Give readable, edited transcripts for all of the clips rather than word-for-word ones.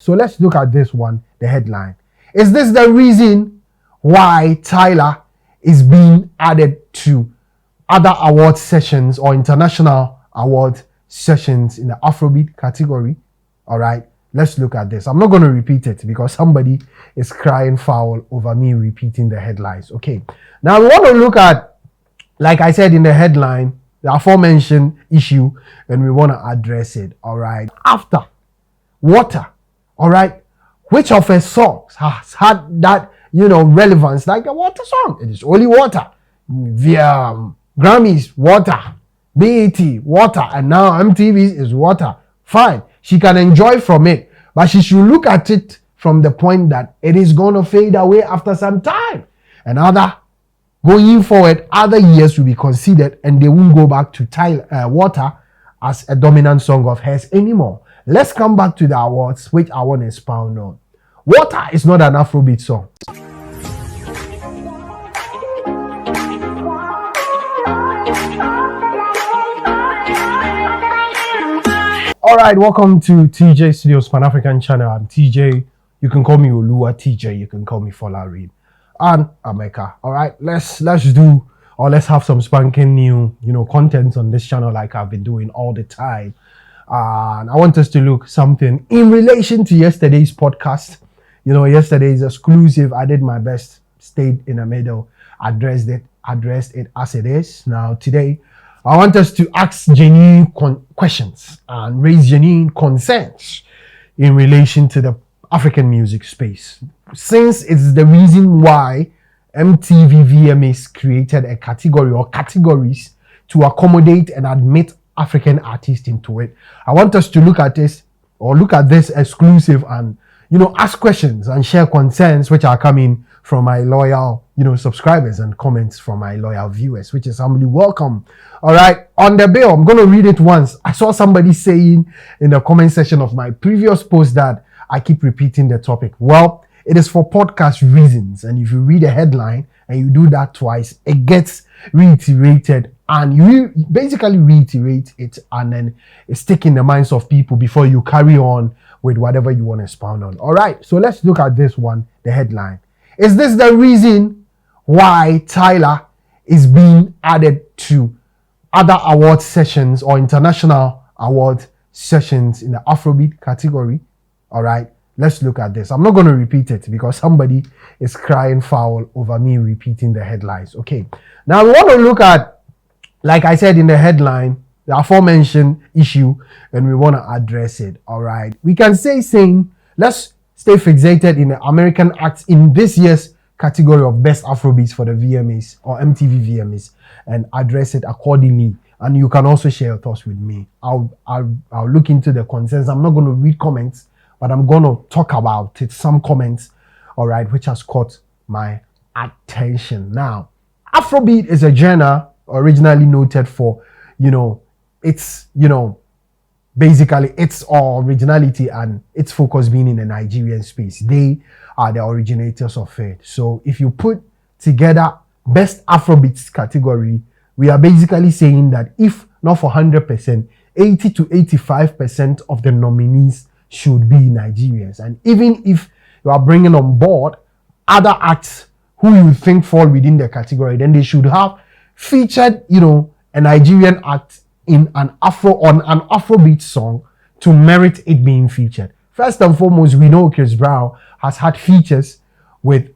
So let's look at this one, the headline. Is this the reason why Tyla is being added to other award sessions or international award sessions in the Afrobeat category? All right, let's look at this. I'm not going to repeat it because somebody is crying foul over me repeating the headlines. Okay, now we want to look at, like I said in the headline, the aforementioned issue, and we want to address it. All right, after Water, all right, which of her songs has had that relevance like a water song? It is only water. Via Grammys, water. BET, water, and now MTV is water. Fine, she can enjoy from it, but she should look at it from the point that it is going to fade away after some time. And going forward, other years will be considered and they won't go back to Water as a dominant song of hers anymore. Let's come back to the awards, which I want to expound on. Water is not an Afrobeat song. All right, welcome to TJ Studios Pan African channel. I'm TJ. You can call me Olua TJ. You can call me Fola Reed. And Ameka. All right, let's have some spanking new content on this channel like I've been doing all the time. And I want us to look something in relation to yesterday's podcast. Yesterday's exclusive. I did my best, stayed in the middle, addressed it as it is. Now today, I want us to ask genuine questions and raise genuine concerns in relation to the African music space. Since it's the reason why MTV VMAs created a category or categories to accommodate and admit African artists into it, I want us to look at this exclusive and ask questions and share concerns which are coming from my loyal subscribers and comments from my loyal viewers, which is humbly welcome. All right, on the bill, I'm going to read it once. I saw somebody saying in the comment section of my previous post that I keep repeating the topic. Well, it is for podcast reasons, and if you read a headline and you do that twice, it gets reiterated, and you basically reiterate it, and then it's stuck in the minds of people before you carry on with whatever you want to expound on. All right, so let's look at this one, the headline. Is this the reason why Tyla is being added to other award sessions or international award sessions in the Afrobeat category? All right, let's look at this. I'm not going to repeat it because somebody is crying foul over me repeating the headlines. Okay, now we want to look at, like I said in the headline, the aforementioned issue, and we want to address it. All right, we can saying let's stay fixated in the American acts in this year's category of best Afrobeats for the VMAs or MTV VMAs and address it accordingly. And you can also share your thoughts with me. I'll look into the concerns. I'm not going to read comments, but I'm going to talk about it. Some comments, all right, which has caught my attention. Now, Afrobeat is a genre originally noted for, basically its originality and its focus being in the Nigerian space. They are the originators of it. So if you put together best Afrobeats category, we are basically saying that if not for 100%, 80 to 85% of the nominees should be Nigerians. And even if you are bringing on board other acts who you think fall within the category, then they should have featured, a Nigerian act in an Afrobeat song to merit it being featured. First and foremost, we know Chris Brown has had features with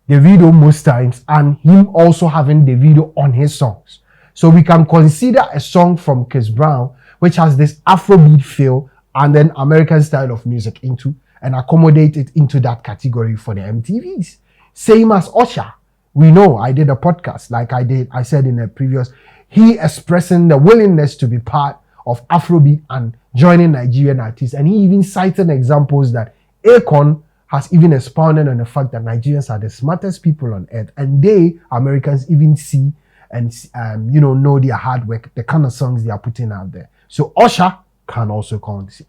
Davido most times, and him also having Davido on his songs. So we can consider a song from Chris Brown which has this Afrobeat feel and then American style of music into, and accommodate it into that category for the MTVs. Same as Usher. We know, I did a podcast like I said in a previous, he expressing the willingness to be part of Afrobeat and joining Nigerian artists. And he even cited examples that Akon has even expounded on the fact that Nigerians are the smartest people on earth. And they, Americans, even see and know their hard work, the kind of songs they are putting out there. So Usher can also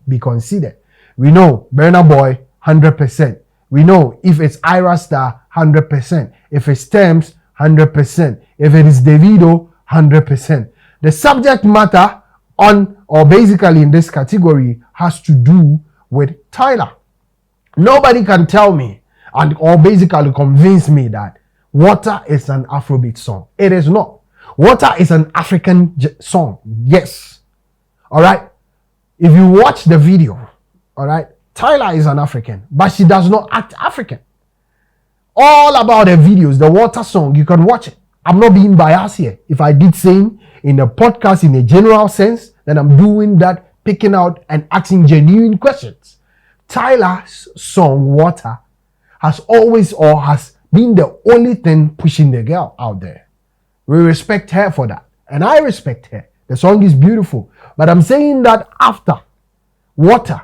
be considered. We know Burna Boy, 100%. We know if it's Ira Star, 100%. If it's Thames, 100%. If it is Davido, 100%. The subject matter on, or basically in this category, has to do with Tyla. Nobody can tell me or basically convince me that Water is an Afrobeat song. It is not. Water is an African song. Yes. All right. If you watch the video, all right, Tyla is an African, but she does not act African. All about the videos, the Water song, you can watch it. I'm not being biased here. If I did same in a podcast in a general sense, then I'm doing that, picking out and asking genuine questions. Tyla's song Water has always or has been the only thing pushing the girl out there. We respect her for that, and I respect her. The song is beautiful, but I'm saying that after Water,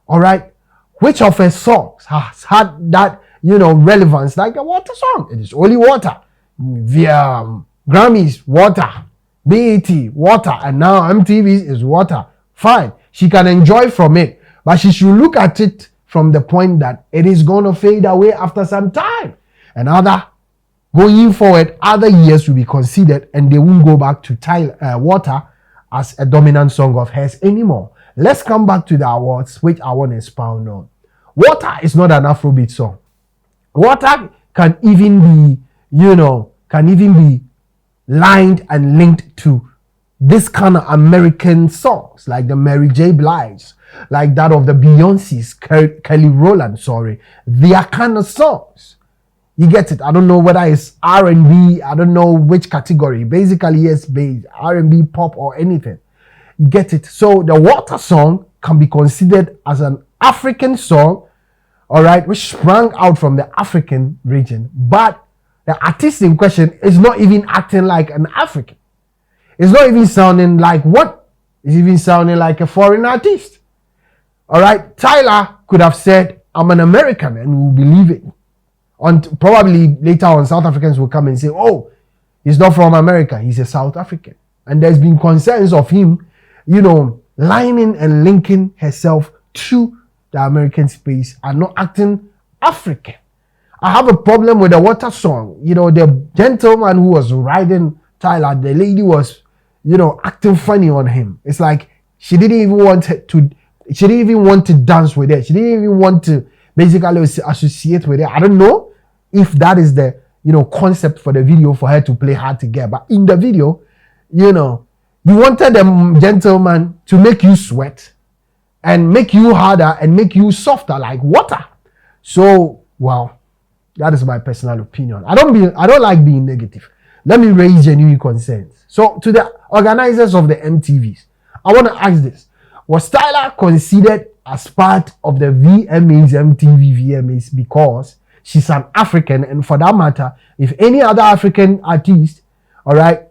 all right, which of her songs has had that relevance like the Water song? It is only Water. Via Grammys, Water. BET, Water, and now MTV is Water. Fine, she can enjoy from it, but she should look at it from the point that it is going to fade away after some time. And going forward, other years will be considered and they won't go back to Water as a dominant song of hers anymore. Let's come back to the awards, which I want to expound on. Water is not an Afrobeat song. Water can even be lined and linked to this kind of American songs, like the Mary J. Blige, like that of the Beyonce's, Kelly Rowland, their kind of songs. You get it? I don't know whether it's R&B, I don't know which category. Basically, yes, R&B, pop, or anything. You get it? So the Water song can be considered as an African song, all right, which sprang out from the African region, but the artist in question is not even acting like an African. It's not even sounding like what? It's even sounding like a foreign artist. All right, Tyla could have said, I'm an American, and we'll believe it. And probably later on, South Africans will come and say, oh, he's not from America, he's a South African. And there's been concerns of him, lining and linking herself to the American space and not acting African. I have a problem with the Water song. The gentleman who was riding Tyla, the lady was, acting funny on him. It's like she didn't even want to dance with her. She didn't even want to basically associate with her. I don't know if that is the, concept for the video for her to play hard to get. But in the video, you wanted the gentleman to make you sweat and make you harder and make you softer like water. So, well, that is my personal opinion. I don't like being negative. Let me raise genuine concerns. So to the organizers of the MTVs, I want to ask this. Was Tyla considered as part of the VMAs, MTV VMAs, because she's an African? And for that matter, if any other African artist, all right,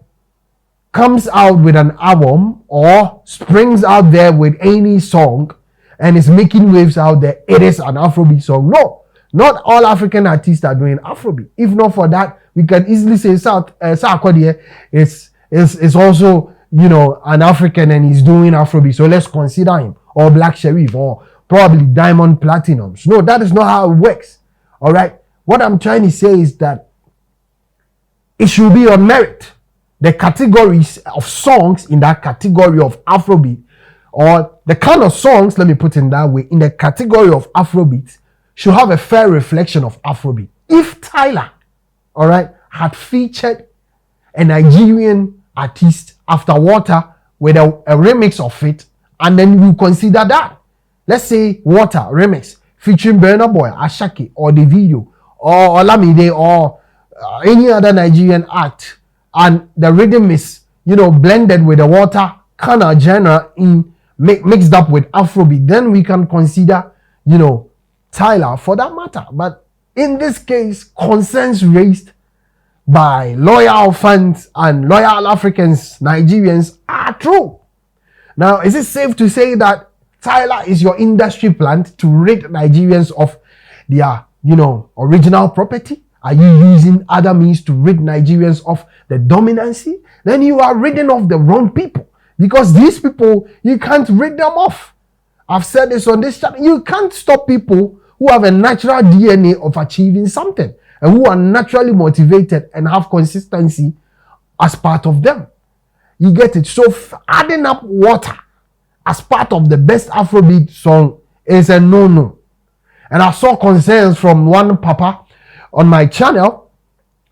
comes out with an album or springs out there with any song and is making waves out there, it is an Afrobeat song? No. Not all African artists are doing Afrobeat. If not for that, we can easily say Sarkodie is also, an African and he's doing Afrobeat. So let's consider him. Or Black Sherif or probably Diamond Platinums. No, that is not how it works. All right. What I'm trying to say is that it should be on merit. The categories of songs in that category of Afrobeat, or the kind of songs, let me put it that way, in the category of Afrobeat, should have a fair reflection of Afrobeat. If Tyla, all right, had featured a Nigerian artist after Water with a remix of it, and then you consider that, let's say Water remix featuring Burna Boy, Ashake, or Davido, or Olamide, or any other Nigerian act, and the rhythm is, blended with the Water kind of genre mixed up with Afrobeat, then we can consider, Tyla for that matter. But in this case, concerns raised by loyal fans and loyal Africans, Nigerians, are true. Now, is it safe to say that Tyla is your industry plant to rid Nigerians of their, original property? Are you using other means to rid Nigerians of the dominancy? Then you are ridding off the wrong people. Because these people, you can't rid them off. I've said this on this channel. You can't stop people who have a natural DNA of achieving something and who are naturally motivated and have consistency as part of them. You get it? So adding up Water as part of the best Afrobeat song is a no-no. And I saw concerns from one papa on my channel,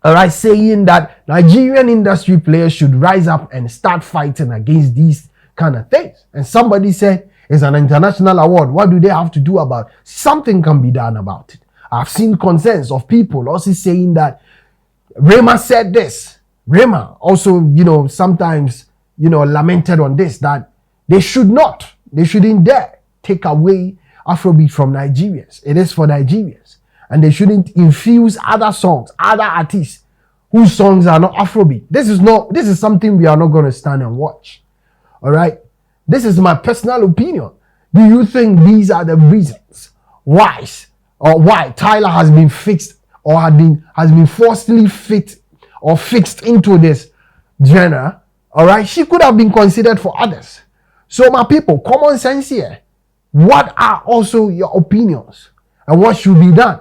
all right, saying that Nigerian industry players should rise up and start fighting against these kind of things. And somebody said, it's an international award. What do they have to do about it? Something can be done about it. I've seen concerns of people also saying that Rema said this. Rema also, sometimes, lamented on this, that they shouldn't dare take away Afrobeat from Nigerians. It is for Nigerians. And they shouldn't infuse other songs, other artists whose songs are not Afrobeat. This is something we are not going to stand and watch. All right? This is my personal opinion. Do you think these are the reasons why Tyla has been fixed or has been forcibly fixed into this genre? All right? She could have been considered for others. So my people, common sense here. What are also your opinions and what should be done?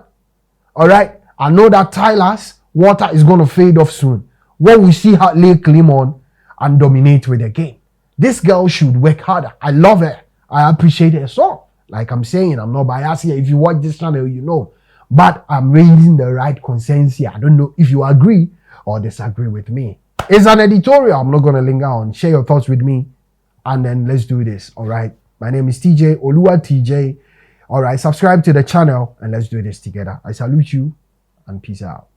All right, I know that Tyla's water is going to fade off soon when we see her lay claim on and dominate with the game. This girl should work harder. I love her. I appreciate her song. Like I'm saying, I'm not biased here. If you watch this channel, you know. But I'm raising the right concerns here. I don't know if you agree or disagree with me. It's an editorial. I'm not going to linger on. Share your thoughts with me and then let's do this. All right. My name is TJ, Oluwa TJ. All right, subscribe to the channel and let's do this together. I salute you and peace out.